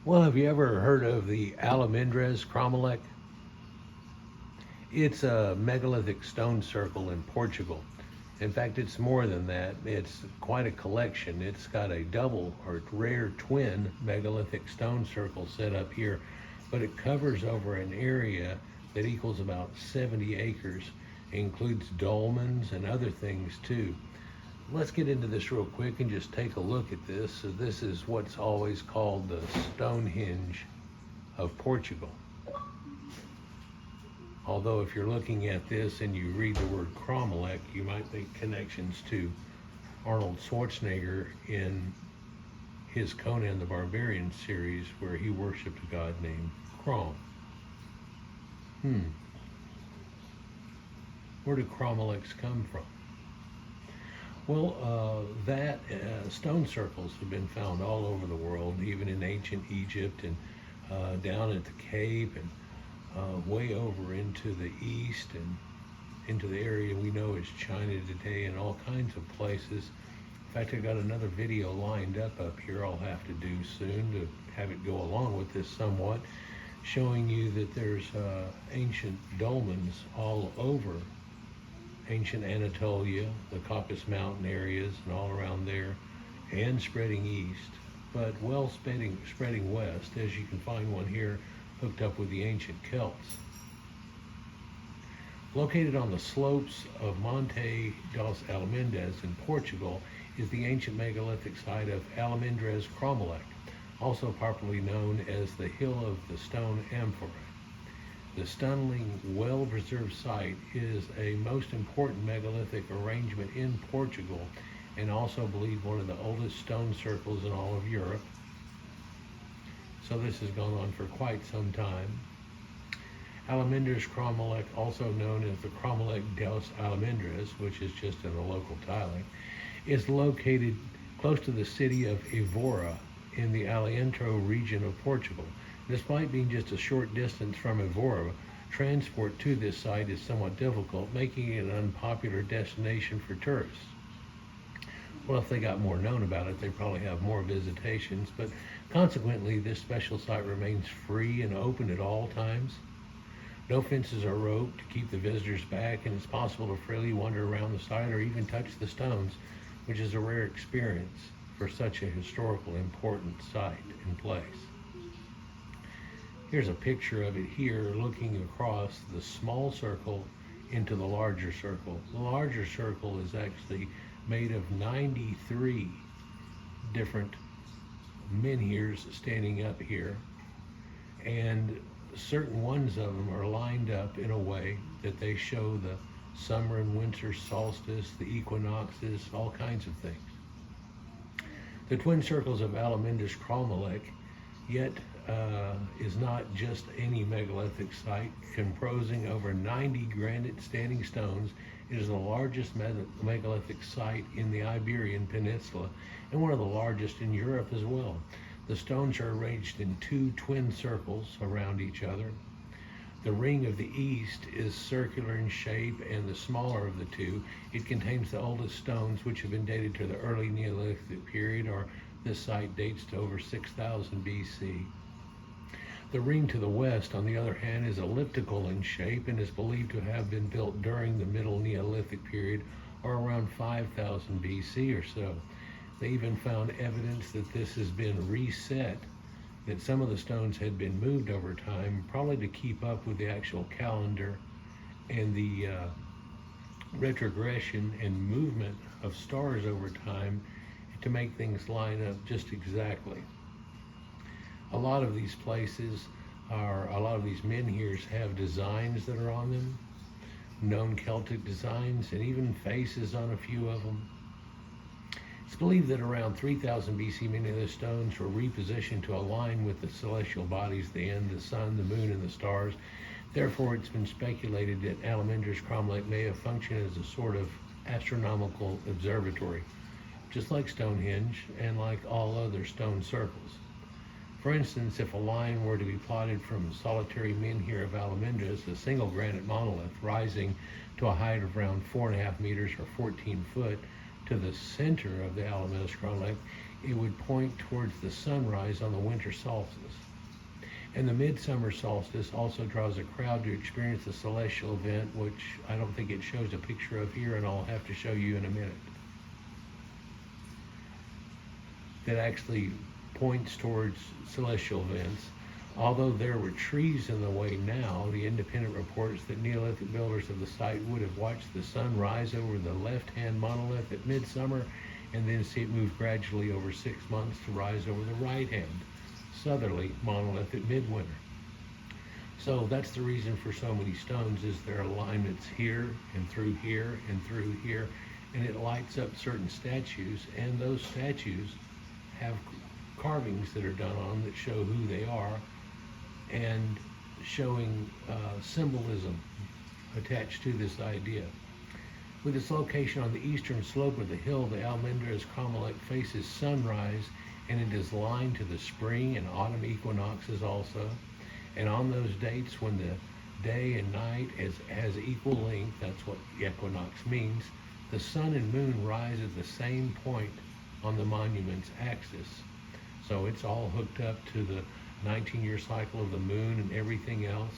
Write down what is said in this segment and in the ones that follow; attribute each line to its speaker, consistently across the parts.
Speaker 1: Well, have you ever heard of the Almendres Cromlech? It's a megalithic stone circle in Portugal. In fact, it's more than that. It's quite a collection. It's got a double or rare twin megalithic stone circle set up here, but it covers over an area that equals about 70 acres. It includes dolmens and other things too. Let's get into this real quick and just take a look at this. So this is what's always called the Stonehenge of Portugal. Although if you're looking at this and you read the word Cromlech, you might make connections to Arnold Schwarzenegger in his Conan the Barbarian series where he worshipped a god named Crom. Where do Cromlechs come from? Well, stone circles have been found all over the world, even in ancient Egypt and down at the Cape and way over into the east and into the area we know as China today and all kinds of places. In fact, I got another video lined up here I'll have to do soon to have it go along with this somewhat, showing you that there's ancient dolmens all over ancient Anatolia, the Caucasus Mountain areas and all around there, and spreading east, but spreading west, as you can find one here hooked up with the ancient Celts. Located on the slopes of Monte dos Almendres in Portugal is the ancient megalithic site of Almendres Cromlech, also popularly known as the Hill of the Stone Amphora. The stunning, well-preserved site is a most important megalithic arrangement in Portugal and also believed one of the oldest stone circles in all of Europe. So this has gone on for quite some time. Almendres Cromlech, also known as the Cromlech dos Almendres, which is just in a local dialect, is located close to the city of Évora in the Alentejo region of Portugal. Despite being just a short distance from Évora, transport to this site is somewhat difficult, making it an unpopular destination for tourists. Well, if they got more known about it, they probably have more visitations, but consequently, this special site remains free and open at all times. No fences are roped to keep the visitors back, and it's possible to freely wander around the site or even touch the stones, which is a rare experience for such a historical important site and place. Here's a picture of it here looking across the small circle into the larger circle. The larger circle is actually made of 93 different menhirs standing up here, and certain ones of them are lined up in a way that they show the summer and winter solstice, the equinoxes, all kinds of things. The twin circles of Almendres Cromlech yet is not just any megalithic site. Composing over 90 granite standing stones, it is the largest megalithic site in the Iberian Peninsula and one of the largest in Europe as well. The stones are arranged in two twin circles around each other. The ring of the east is circular in shape and the smaller of the two. It contains the oldest stones, which have been dated to the early Neolithic period, or this site dates to over 6000 BC. The ring to the west, on the other hand, is elliptical in shape and is believed to have been built during the Middle Neolithic period, or around 5000 BC or so. They even found evidence that this has been reset, that some of the stones had been moved over time, probably to keep up with the actual calendar and the retrogression and movement of stars over time to make things line up just exactly. A lot of these menhirs have designs that are on them, known Celtic designs, and even faces on a few of them. It's believed that around 3000 BC, many of the stones were repositioned to align with the celestial bodies, the sun, the moon, and the stars. Therefore, it's been speculated that Almendres Cromlech may have functioned as a sort of astronomical observatory, just like Stonehenge and like all other stone circles. For instance, if a line were to be plotted from the solitary menhir of Almendres, a single granite monolith rising to a height of around 4.5 meters or 14 foot, to the center of the Almendres Cromlech, it would point towards the sunrise on the winter solstice. And the midsummer solstice also draws a crowd to experience the celestial event, which I don't think it shows a picture of here, and I'll have to show you in a minute. That actually points towards celestial events. Although there were trees in the way now, the Independent reports that Neolithic builders of the site would have watched the sun rise over the left-hand monolith at midsummer and then see it move gradually over 6 months to rise over the right-hand southerly monolith at midwinter. So that's the reason for so many stones, is their alignments here and through here and through here, and it lights up certain statues, and those statues have carvings that are done on them that show who they are, and showing symbolism attached to this idea. With its location on the eastern slope of the hill, the Almendres Cromlech faces sunrise, and it is lined to the spring and autumn equinoxes also. And on those dates when the day and night has equal length, that's what equinox means, the sun and moon rise at the same point on the monument's axis. So it's all hooked up to the 19-year cycle of the moon and everything else,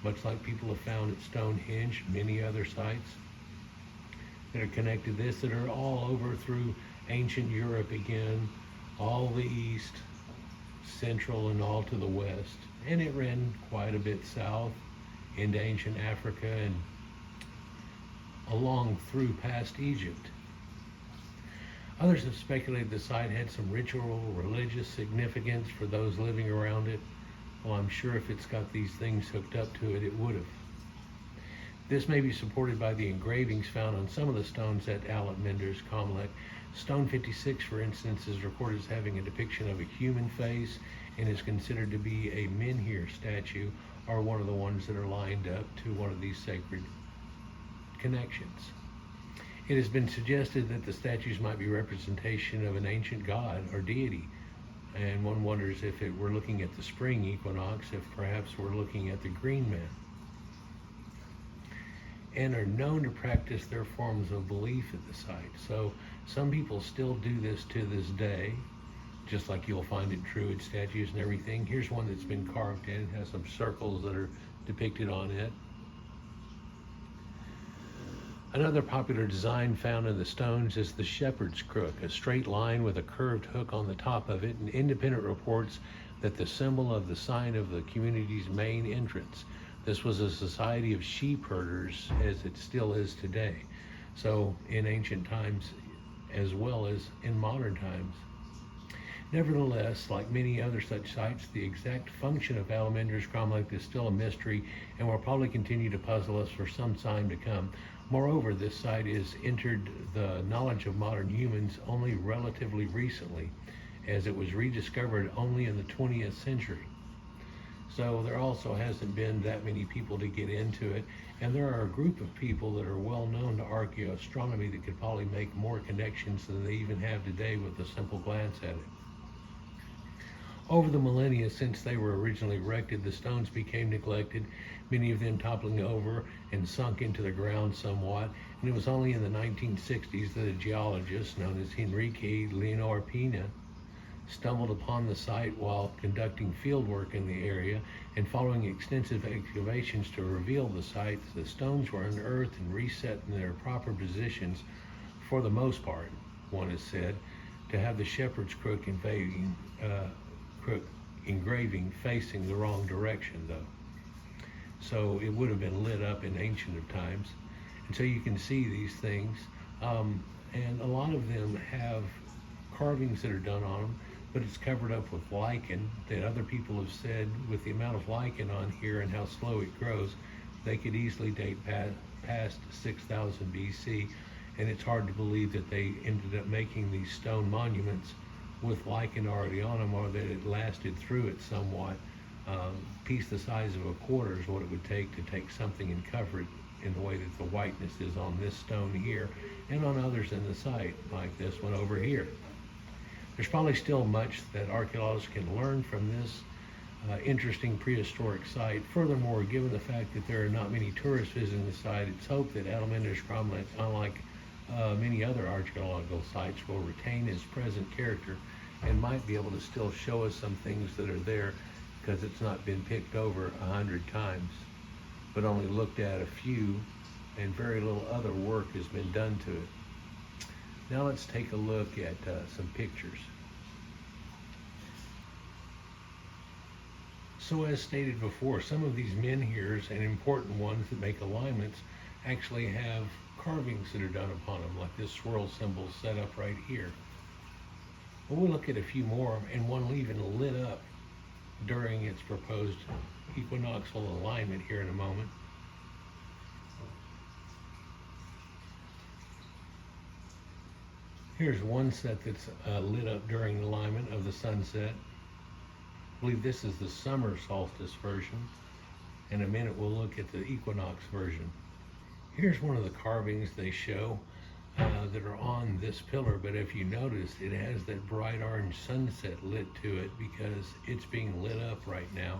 Speaker 1: much like people have found at Stonehenge, many other sites that are connected to this, that are all over through ancient Europe again, all the east, central, and all to the west. And it ran quite a bit south into ancient Africa and along through past Egypt. Others have speculated the site had some ritual, religious significance for those living around it. Well, I'm sure if it's got these things hooked up to it, it would have. This may be supported by the engravings found on some of the stones at Almendres Cromlech. Stone 56, for instance, is recorded as having a depiction of a human face and is considered to be a menhir statue, or one of the ones that are lined up to one of these sacred connections. It has been suggested that the statues might be representation of an ancient god or deity, and one wonders if it were looking at the spring equinox, if perhaps we're looking at the green man. And are known to practice their forms of belief at the site. So some people still do this to this day, just like you'll find it Druid statues and everything. Here's one that's been carved in. It has some circles that are depicted on it. Another popular design found in the stones is the shepherd's crook, a straight line with a curved hook on the top of it, and Independent reports that the symbol of the sign of the community's main entrance. This was a society of sheep herders, as it still is today. So in ancient times, as well as in modern times. Nevertheless, like many other such sites, the exact function of Almendres Cromlech is still a mystery and will probably continue to puzzle us for some time to come. Moreover, this site has entered the knowledge of modern humans only relatively recently, as it was rediscovered only in the 20th century. So there also hasn't been that many people to get into it, and there are a group of people that are well known to archaeoastronomy that could probably make more connections than they even have today with a simple glance at it. Over the millennia since they were originally erected, the stones became neglected, many of them toppling over and sunk into the ground somewhat, and it was only in the 1960s that a geologist known as Enrique Leonor Pina stumbled upon the site while conducting field work in the area, and following extensive excavations to reveal the site, the stones were unearthed and reset in their proper positions for the most part, one is said, to have the shepherd's crook engraving facing the wrong direction though. So it would have been lit up in ancient of times. And so you can see these things, and a lot of them have carvings that are done on them, but it's covered up with lichen that other people have said, with the amount of lichen on here and how slow it grows, they could easily date past 6000 BC, and it's hard to believe that they ended up making these stone monuments with lichen already on them, or that it lasted through it somewhat. Piece the size of a quarter is what it would take to take something and cover it in the way that the whiteness is on this stone here and on others in the site, like this one over here. There's probably still much that archaeologists can learn from this interesting prehistoric site. Furthermore, given the fact that there are not many tourists visiting the site, it's hoped that Almendres Cromlech, unlike many other archaeological sites, will retain its present character and might be able to still show us some things that are there because it's not been picked over 100 times, but only looked at a few, and very little other work has been done to it. Now let's take a look at some pictures. So as stated before, some of these menhirs and important ones that make alignments actually have carvings that are done upon them, like this swirl symbol set up right here. But we'll look at a few more, and one even lit up during its proposed equinoxial alignment here in a moment. Here's one set that's lit up during the alignment of the sunset. I believe this is the summer solstice version. In a minute we'll look at the equinox version. Here's one of the carvings they show that are on this pillar, but if you notice, it has that bright orange sunset lit to it because it's being lit up right now,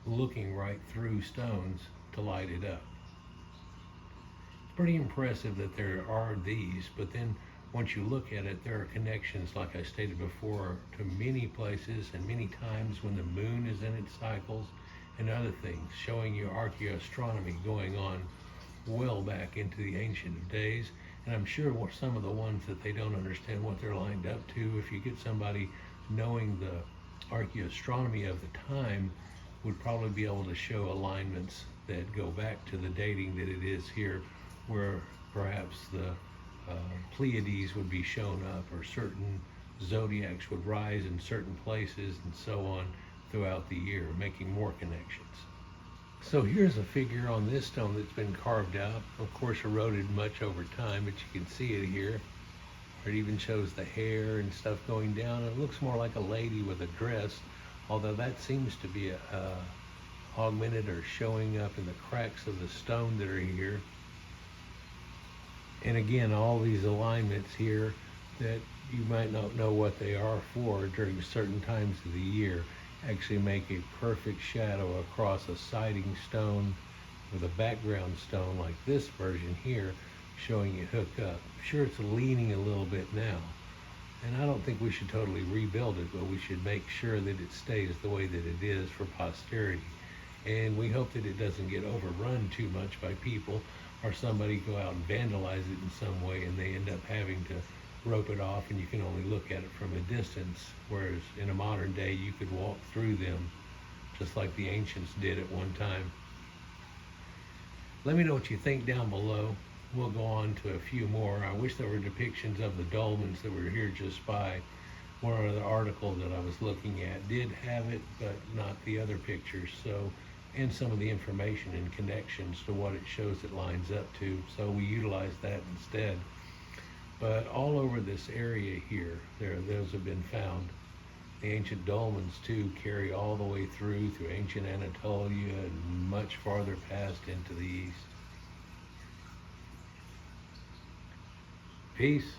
Speaker 1: looking right through stones to light it up. It's pretty impressive that there are these, but then once you look at it, there are connections, like I stated before, to many places and many times when the moon is in its cycles and other things, showing you archaeoastronomy going on well back into the ancient of days. And I'm sure some of the ones that they don't understand what they're lined up to, if you get somebody knowing the archaeoastronomy of the time, would probably be able to show alignments that go back to the dating that it is here, where perhaps the Pleiades would be shown up, or certain zodiacs would rise in certain places, and so on throughout the year, making more connections. So here's a figure on this stone that's been carved out, of course eroded much over time, but you can see it here. It even shows the hair and stuff going down. It looks more like a lady with a dress, although that seems to be augmented or showing up in the cracks of the stone that are here. And again, all these alignments here that you might not know what they are for during certain times of the year actually make a perfect shadow across a siding stone with a background stone like this version here, showing you hook up. Sure, it's leaning a little bit now, and I don't think we should totally rebuild it, but we should make sure that it stays the way that it is for posterity. And we hope that it doesn't get overrun too much by people, or somebody go out and vandalize it in some way and they end up having to rope it off and you can only look at it from a distance, whereas in a modern day you could walk through them just like the ancients did at one time. Let me know what you think down below. We'll go on to a few more. I wish there were depictions of the dolmens that were here just by. One of the articles that I was looking at did have it, but not the other pictures. So, and some of the information and connections to what it shows it lines up to. So we utilize that instead. But all over this area here, those have been found. The ancient dolmens too carry all the way through ancient Anatolia and much farther past into the east. Peace.